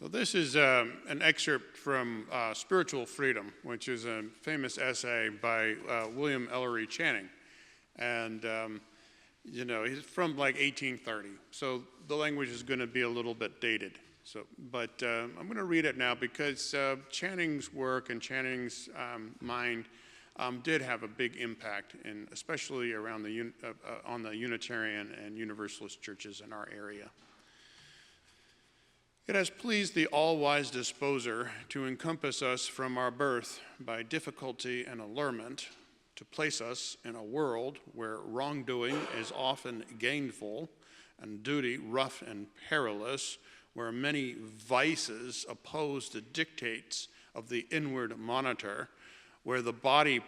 Well, this is an excerpt from Spiritual Freedom, which is a famous essay by William Ellery Channing. And, he's from like 1830. So the language is going to be a little bit dated. But I'm going to read it now because Channing's work and Channing's mind did have a big impact, especially around on the Unitarian and Universalist churches in our area. It has pleased the all-wise disposer to encompass us from our birth by difficulty and allurement, to place us in a world where wrongdoing is often gainful and duty rough and perilous, where many vices oppose the dictates of the inward monitor, where the body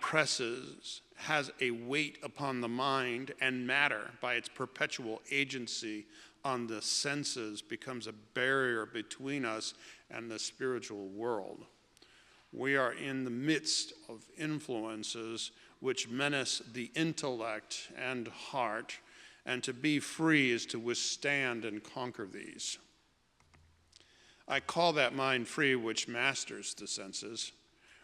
has a weight upon the mind, and matter by its perpetual agency on the senses becomes a barrier between us and the spiritual world. We are in the midst of influences which menace the intellect and heart, and to be free is to withstand and conquer these. I call that mind free which masters the senses,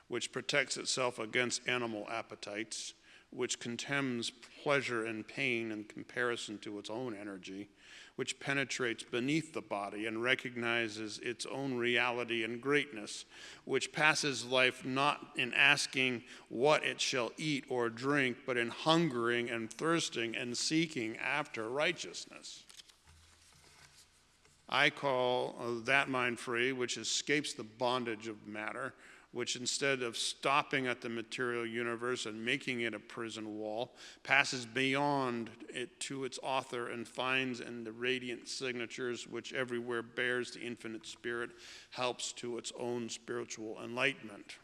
which protects itself against animal appetites, which contemns pleasure and pain in comparison to its own energy, which penetrates beneath the body and recognizes its own reality and greatness, which passes life not in asking what it shall eat or drink, but in hungering and thirsting and seeking after righteousness. I call that mind free, which escapes the bondage of matter, which instead of stopping at the material universe and making it a prison wall, passes beyond it to its author and finds in the radiant signatures which everywhere bears the infinite spirit, helps to its own spiritual enlightenment.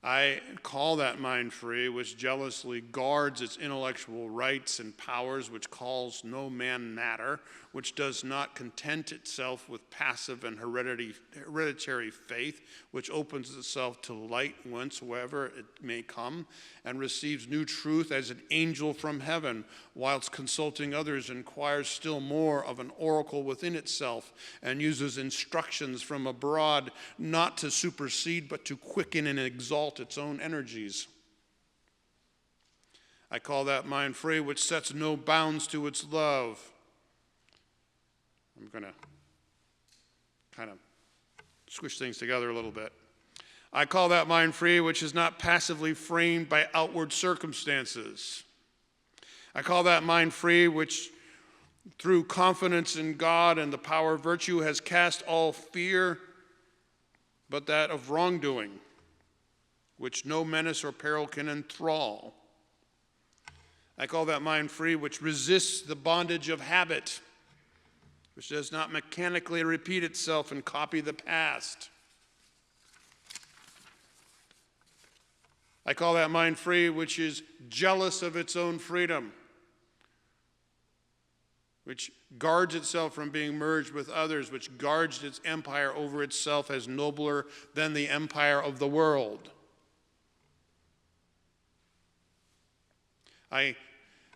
I call that mind free, which jealously guards its intellectual rights and powers, which calls no man matter, which does not content itself with passive and hereditary faith, which opens itself to light whensoever it may come, and receives new truth as an angel from heaven, whilst consulting others inquires still more of an oracle within itself, and uses instructions from abroad not to supersede but to quicken and exalt its own energies. I call that mind free, which sets no bounds to its love. I'm going to kind of squish things together a little bit. I call that mind free, which is not passively framed by outward circumstances. I call that mind free, which through confidence in God and the power of virtue has cast all fear but that of wrongdoing, which no menace or peril can enthrall. I call that mind free, which resists the bondage of habit, which does not mechanically repeat itself and copy the past. I call that mind free, which is jealous of its own freedom, which guards itself from being merged with others, which guards its empire over itself as nobler than the empire of the world.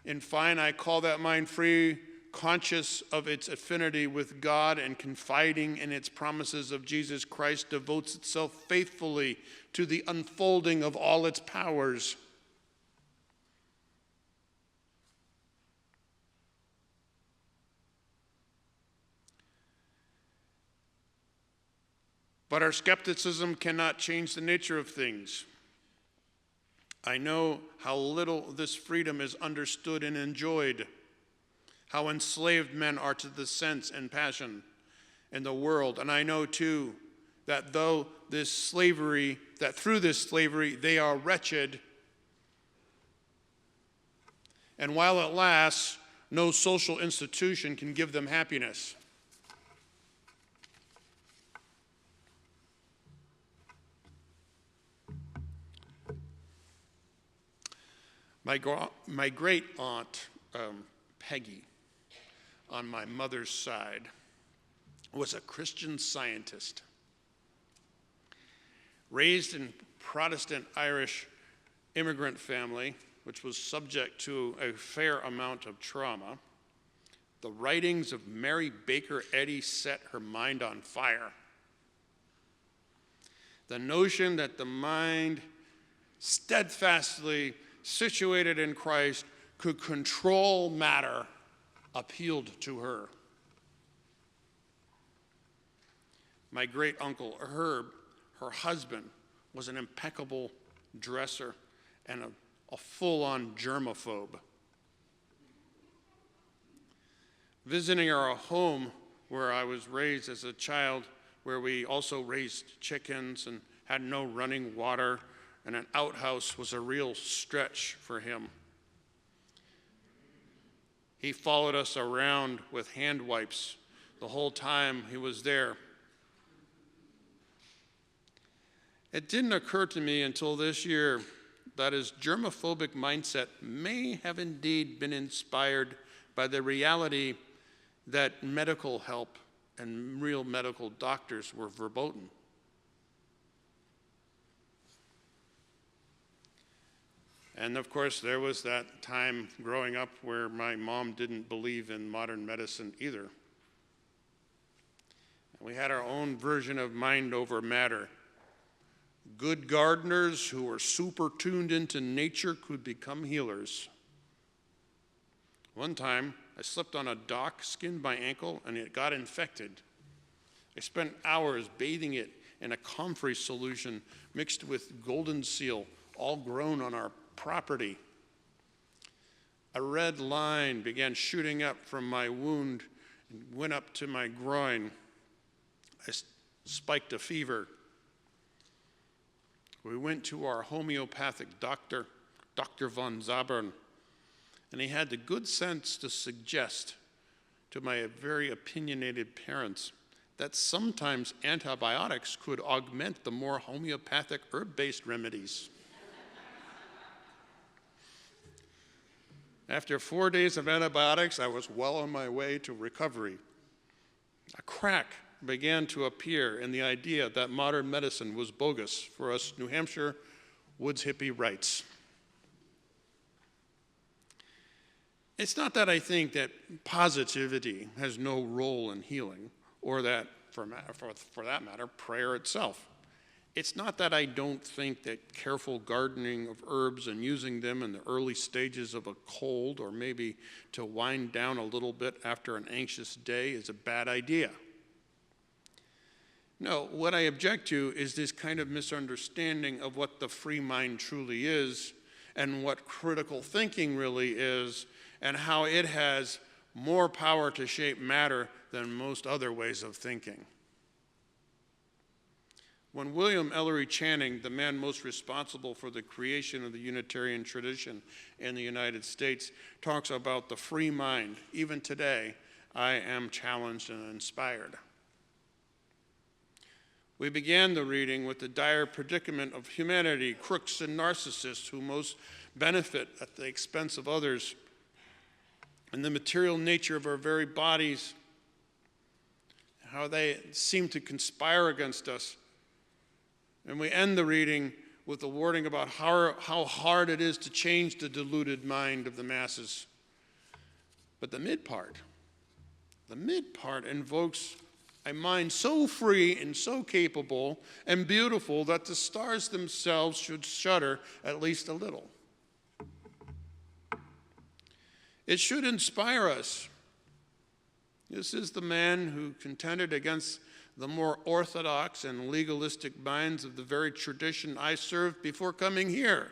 In fine, I call that mind free, conscious of its affinity with God and confiding in its promises of Jesus Christ, devotes itself faithfully to the unfolding of all its powers. But our skepticism cannot change the nature of things. I know how little this freedom is understood and enjoyed, how enslaved men are to the sense and passion in the world. And I know too that through this slavery they are wretched. And while it lasts, no social institution can give them happiness. My great aunt, Peggy, on my mother's side, was a Christian Scientist. Raised in Protestant Irish immigrant family, which was subject to a fair amount of trauma, the writings of Mary Baker Eddy set her mind on fire. The notion that the mind, steadfastly situated in Christ, could control matter appealed to her. My great uncle Herb, her husband, was an impeccable dresser and a full-on germaphobe. Visiting our home where I was raised as a child, where we also raised chickens and had no running water, and an outhouse was a real stretch for him. He followed us around with hand wipes the whole time he was there. It didn't occur to me until this year that his germophobic mindset may have indeed been inspired by the reality that medical help and real medical doctors were verboten. And of course, there was that time growing up where my mom didn't believe in modern medicine either. We had our own version of mind over matter. Good gardeners who were super tuned into nature could become healers. One time, I slipped on a dock, skinned my ankle, and it got infected. I spent hours bathing it in a comfrey solution mixed with golden seal, all grown on our property. A red line began shooting up from my wound and went up to my groin. I spiked a fever. We went to our homeopathic doctor, Dr. von Zabern, and he had the good sense to suggest to my very opinionated parents that sometimes antibiotics could augment the more homeopathic herb-based remedies. After 4 days of antibiotics, I was well on my way to recovery. A crack began to appear in the idea that modern medicine was bogus for us New Hampshire woods hippie Wrights. It's not that I think that positivity has no role in healing, or that, for that matter, prayer itself. It's not that I don't think that careful gardening of herbs and using them in the early stages of a cold, or maybe to wind down a little bit after an anxious day, is a bad idea. No, what I object to is this kind of misunderstanding of what the free mind truly is and what critical thinking really is, and how it has more power to shape matter than most other ways of thinking. When William Ellery Channing, the man most responsible for the creation of the Unitarian tradition in the United States, talks about the free mind, even today, I am challenged and inspired. We began the reading with the dire predicament of humanity, crooks and narcissists who most benefit at the expense of others, and the material nature of our very bodies, how they seem to conspire against us. And we end the reading with a warning about how hard it is to change the deluded mind of the masses. But the mid part invokes a mind so free and so capable and beautiful that the stars themselves should shudder at least a little. It should inspire us. This is the man who contended against the more orthodox and legalistic minds of the very tradition I served before coming here.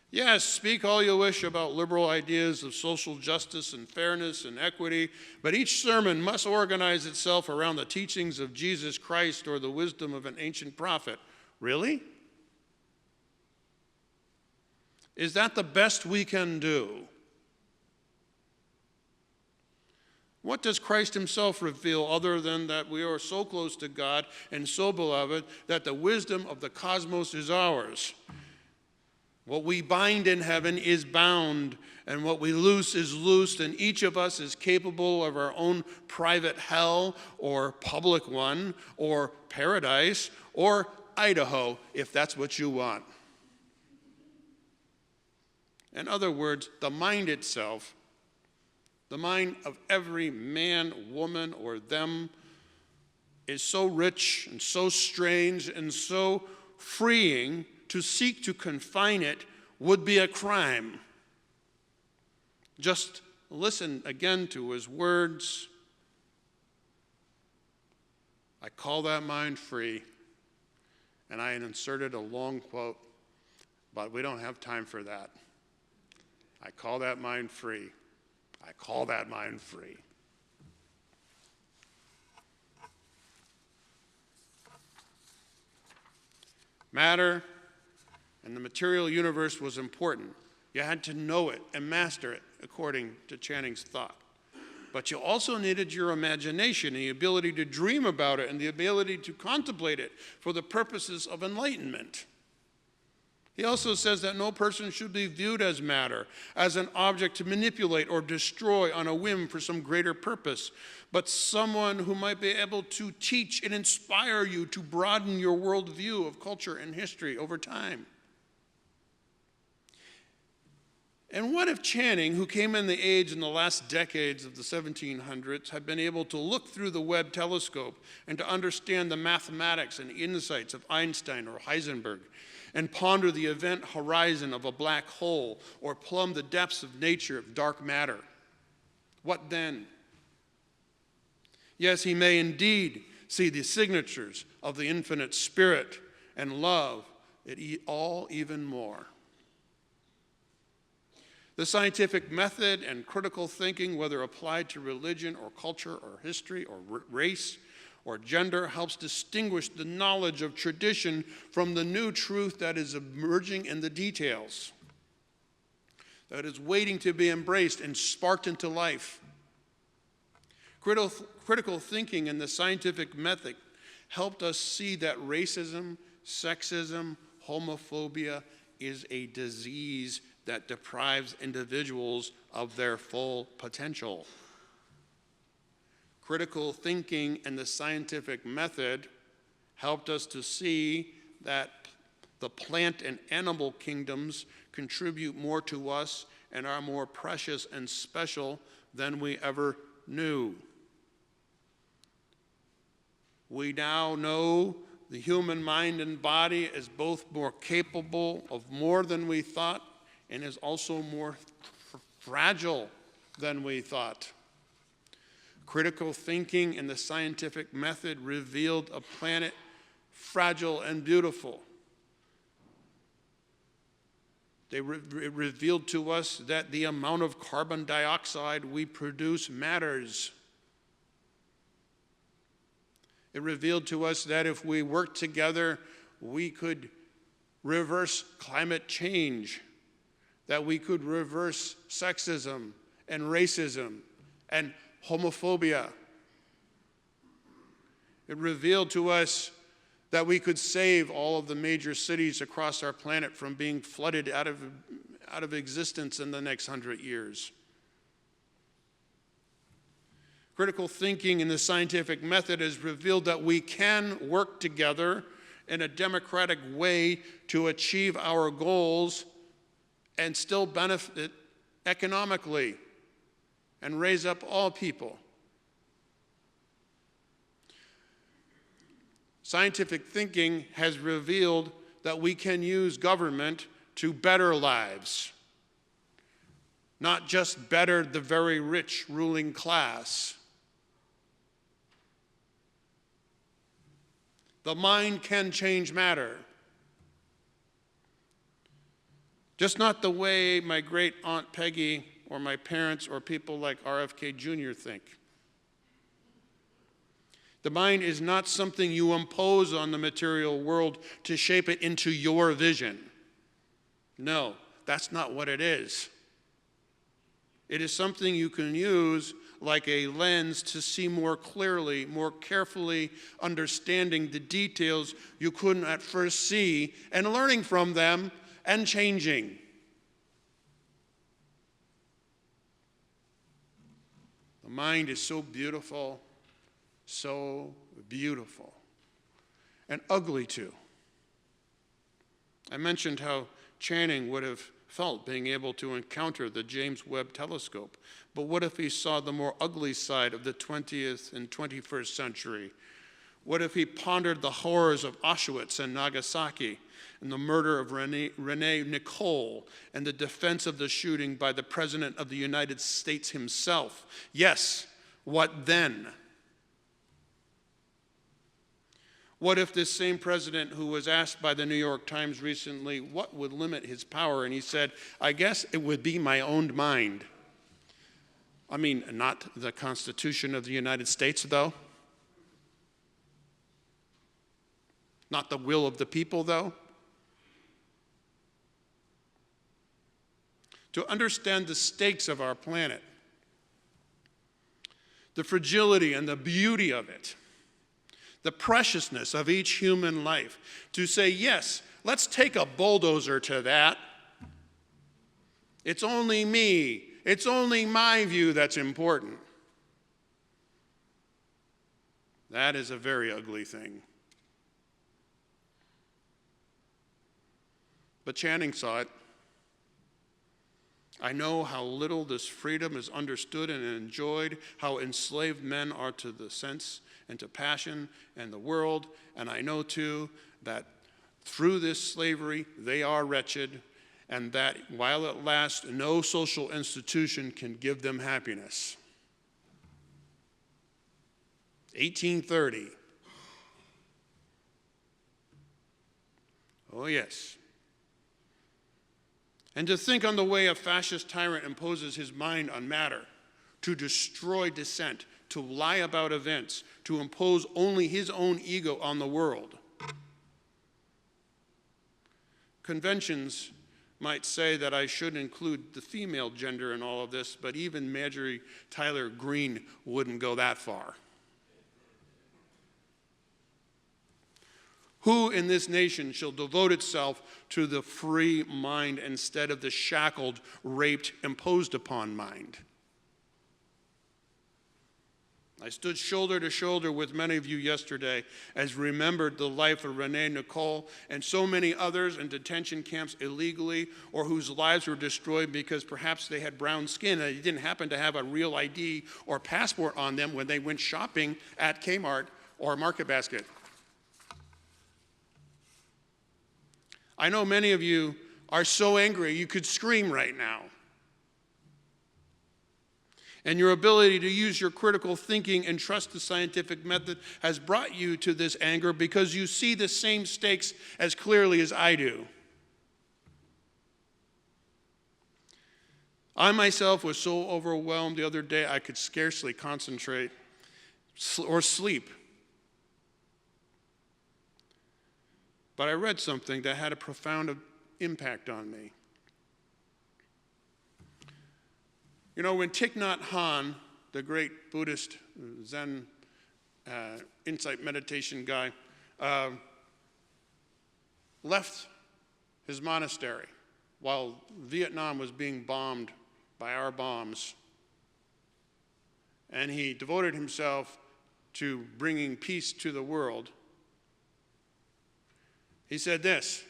Yes, speak all you wish about liberal ideas of social justice and fairness and equity, but each sermon must organize itself around the teachings of Jesus Christ or the wisdom of an ancient prophet. Really? Is that the best we can do? What does Christ himself reveal other than that we are so close to God and so beloved that the wisdom of the cosmos is ours? What we bind in heaven is bound, and what we loose is loosed, and each of us is capable of our own private hell or public one or paradise or Idaho, if that's what you want. In other words, the mind itself, the mind of every man, woman, or them, is so rich and so strange and so freeing, to seek to confine it would be a crime. Just listen again to his words. I call that mind free. And I inserted a long quote, but we don't have time for that. I call that mind free. I call that mind free. Matter and the material universe was important. You had to know it and master it, according to Channing's thought. But you also needed your imagination, and the ability to dream about it, and the ability to contemplate it for the purposes of enlightenment. He also says that no person should be viewed as matter, as an object to manipulate or destroy on a whim for some greater purpose, but someone who might be able to teach and inspire you to broaden your worldview of culture and history over time. And what if Channing, who came in the age in the last decades of the 1700s, had been able to look through the Webb telescope and to understand the mathematics and insights of Einstein or Heisenberg, and ponder the event horizon of a black hole, or plumb the depths of nature of dark matter? What then? Yes, he may indeed see the signatures of the infinite spirit and love it all even more. The scientific method and critical thinking, whether applied to religion or culture or history or race or gender, helps distinguish the knowledge of tradition from the new truth that is emerging in the details, that is waiting to be embraced and sparked into life. Critical thinking and the scientific method helped us see that racism, sexism, homophobia is a disease that deprives individuals of their full potential. Critical thinking and the scientific method helped us to see that the plant and animal kingdoms contribute more to us and are more precious and special than we ever knew. We now know the human mind and body is both more capable of more than we thought, and is also more fragile than we thought. Critical thinking and the scientific method revealed a planet fragile and beautiful. It revealed to us that the amount of carbon dioxide we produce matters. It revealed to us that if we worked together, we could reverse climate change, that we could reverse sexism and racism and homophobia. It revealed to us that we could save all of the major cities across our planet from being flooded out of existence in the next 100 years. Critical thinking and the scientific method has revealed that we can work together in a democratic way to achieve our goals and still benefit economically and raise up all people. Scientific thinking has revealed that we can use government to better lives, not just better the very rich ruling class. The mind can change matter. Just not the way my great Aunt Peggy or my parents or people like RFK Jr. think. The mind is not something you impose on the material world to shape it into your vision. No, that's not what it is. It is something you can use like a lens to see more clearly, more carefully, understanding the details you couldn't at first see, and learning from them and changing. The mind is so beautiful, and ugly too. I mentioned how Channing would have felt being able to encounter the James Webb Telescope. But what if he saw the more ugly side of the 20th and 21st century? What if he pondered the horrors of Auschwitz and Nagasaki and the murder of Renee Nicole and the defense of the shooting by the President of the United States himself? Yes, what then? What if this same president who was asked by the New York Times recently what would limit his power, and he said, I guess it would be my own mind. I mean, not the Constitution of the United States, though. Not the will of the people, though. To understand the stakes of our planet, the fragility and the beauty of it, the preciousness of each human life, to say, yes, let's take a bulldozer to that. It's only me. It's only my view that's important. That is a very ugly thing. But Channing saw it. I know how little this freedom is understood and enjoyed, how enslaved men are to the sense and to passion and the world, and I know too that through this slavery they are wretched, and that while it lasts, no social institution can give them happiness. 1830. Oh yes. And to think on the way a fascist tyrant imposes his mind on matter, to destroy dissent, to lie about events, to impose only his own ego on the world. Conventions might say that I should include the female gender in all of this, but even Marjorie Taylor Greene wouldn't go that far. Who in this nation shall devote itself to the free mind instead of the shackled, raped, imposed upon mind? I stood shoulder to shoulder with many of you yesterday as remembered the life of Renee Nicole and so many others in detention camps illegally or whose lives were destroyed because perhaps they had brown skin and they didn't happen to have a real ID or passport on them when they went shopping at Kmart or Market Basket. I know many of you are so angry you could scream right now. And your ability to use your critical thinking and trust the scientific method has brought you to this anger because you see the same stakes as clearly as I do. I myself was so overwhelmed the other day I could scarcely concentrate or sleep. But I read something that had a profound impact on me. You know, when Thich Nhat Hanh, the great Buddhist Zen insight meditation guy, left his monastery while Vietnam was being bombed by our bombs, and he devoted himself to bringing peace to the world, he said this: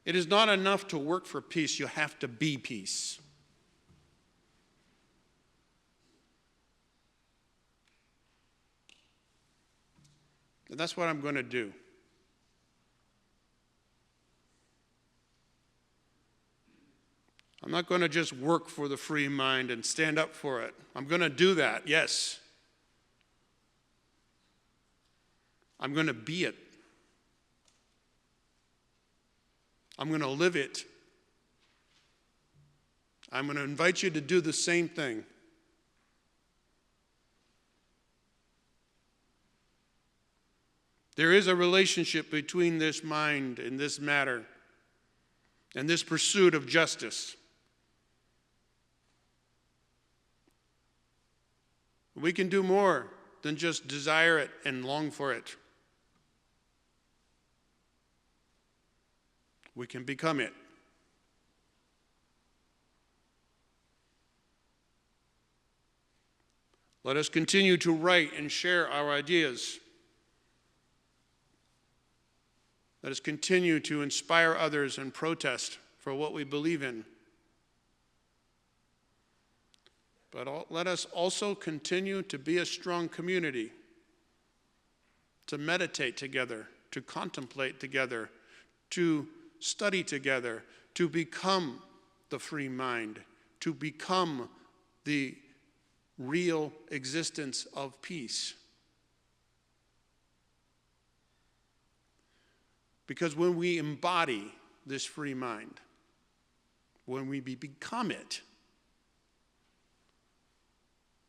it is not enough to work for peace, you have to be peace. And that's what I'm going to do. I'm not going to just work for the free mind and stand up for it. I'm going to do that, yes. I'm going to be it. I'm going to live it. I'm going to invite you to do the same thing. There is a relationship between this mind and this matter and this pursuit of justice. We can do more than just desire it and long for it. We can become it. Let us continue to write and share our ideas. Let us continue to inspire others and protest for what we believe in. But let us also continue to be a strong community, to meditate together, to contemplate together, to study together, to become the free mind, to become the real existence of peace. Because when we embody this free mind, when we become it,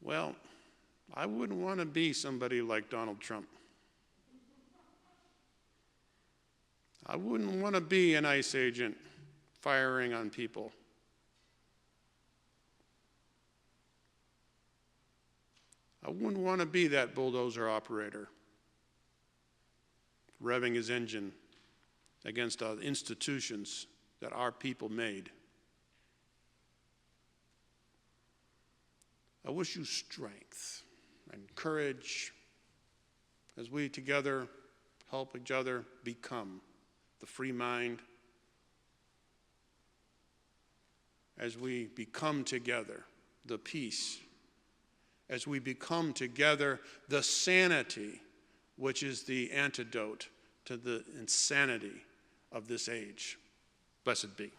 well, I wouldn't want to be somebody like Donald Trump. I wouldn't want to be an ICE agent firing on people. I wouldn't want to be that bulldozer operator revving his engine against institutions that our people made. I wish you strength and courage as we together help each other become the free mind, as we become together the peace, as we become together the sanity, which is the antidote to the insanity of this age. Blessed be.